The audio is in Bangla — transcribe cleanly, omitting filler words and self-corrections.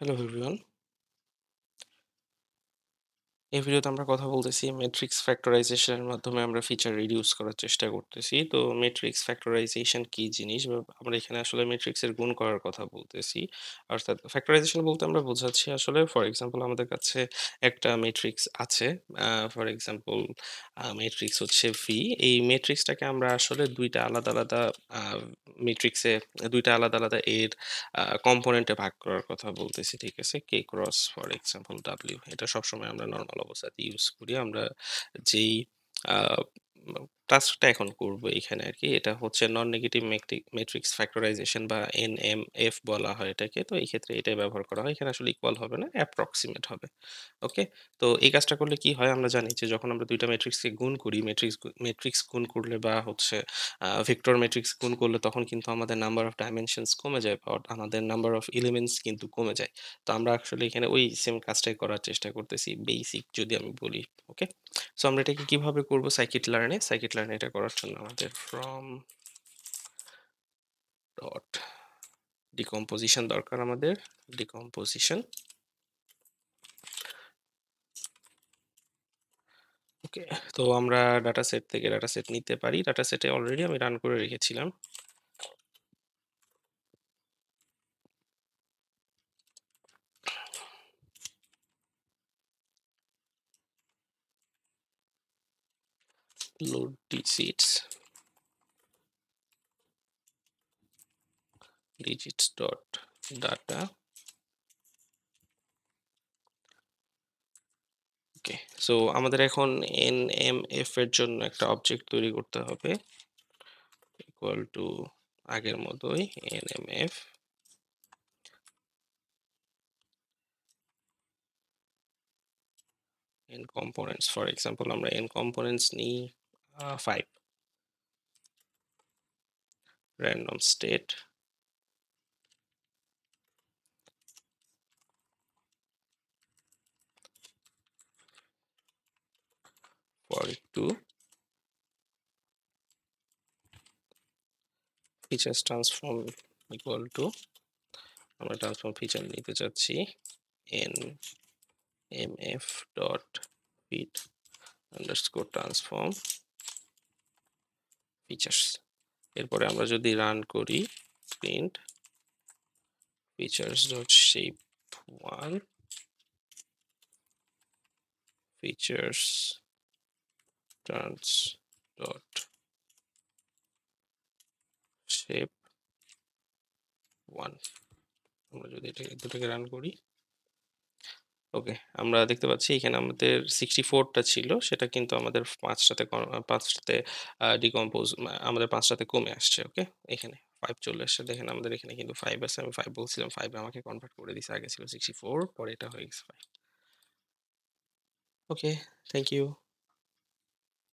Hello everyone. এই ভিডিওতে আমরা কথা বলতেছি ম্যাট্রিক্স ফ্যাক্টরাইজেশনের মাধ্যমে আমরা ফিচার রিডিউস করার চেষ্টা করতেছি। তো ম্যাট্রিক্স ফ্যাক্টরাইজেশন কি জিনিস? বা আমরা এখানে আসলে ম্যাট্রিক্সের গুণ করার কথা বলতেছি। অর্থাৎ ফ্যাক্টরাইজেশন বলতে আমরা বোঝাচ্ছি আসলে ফর এক্সাম্পল আমাদের কাছে একটা ম্যাট্রিক্স আছে। ফর এক্সাম্পল ম্যাট্রিক্স হচ্ছে V। এই ম্যাট্রিক্সটাকে আমরা আসলে ২ টা আলাদা, আলাদা আ ম্যাট্রিক্সে ২ টা আলাদা, আলাদা এর কম্পোনেন্টে ভাগ করার কথা বলতেছি। ঠিক আছে? K cross for example W এটা সবসময় আমরা নরমাল অবস্থাতে ইউজ করি। আমরা যেই আ টাস্কটা এখন করব এখানে আরকি এটা হচ্ছে নন নেগেটিভ ম্যাট্রিক্স ফ্যাক্টরাইজেশন বা NMF বলা হয় এটাকে। তো এই ক্ষেত্রে এটাই ব্যবহার করা হয়। এখানে আসলে ইকুয়াল হবে না, অ্যাপ্রক্সিমেট হবে। ওকে? তো এই কাজটা করলে কি হয়? আমরা জানি যে যখন আমরা ২ টা ম্যাট্রিক্সকে গুণ করি, ম্যাট্রিক্স গুণ করলে বা হচ্ছে ভেক্টর ম্যাট্রিক্স গুণ করলে তখন কিন্তু আমাদের নাম্বার অফ ডাইমেনশনস কমে যায় বা আমাদের নাম্বার অফ এলিমেন্টস কিন্তু কমে যায়। তো আমরা আসলে এখানে ওই সেম কাজটাই করার চেষ্টা করতেছি বেসিক যদি আমি বলি। ওকে? সো আমরা এটাকে কিভাবে করব scikit-learn এ? scikit-learn এটা করার জন্য আমাদের from ডট ডিকম্পোজিশন দরকার আমাদের। ডিকম্পোজিশন। ওকে। তো আমরা ডাটাসেট থেকে ডাটাসেট নিতে পারি। ডাটাসেটে অলরেডি আমি রান করে রেখেছিলাম। Load digits dot data. Okay. So আমাদের এখন NMF এর জন্য একটা অবজেক্ট তৈরি করতে হবে। ইকুয়াল টু আগের মতোই NMF n components for example আমরা n components নিই 5 random state 42 features transform equal to আমরা ট্রান্সফর্ম ফিচার নিতে চাচ্ছি NMF dot fit underscore transform features. এরপরে আমরা যদি রান করি print features dot shape 1 features trans dot shape 1 আমরা যদি দুটাকে রান করি ওকে আমরা দেখতে পাচ্ছি এখানে আমাদের 64 টা ছিল সেটা কিন্তু আমাদের 5 টাতে ডিকম্পোজ আমাদের 5 টাতে কমে আসছে ওকে এখানে 5 চলে আসছে দেখেন আমাদের এখানে কিন্তু 5 আছে আমি 5 বলছিলাম 5 এ আমাকে কনভার্ট করে দিয়েছে আগে ছিল 64 পরে এটা হয়ে গেছে 5 ওকে থ্যাংক ইউ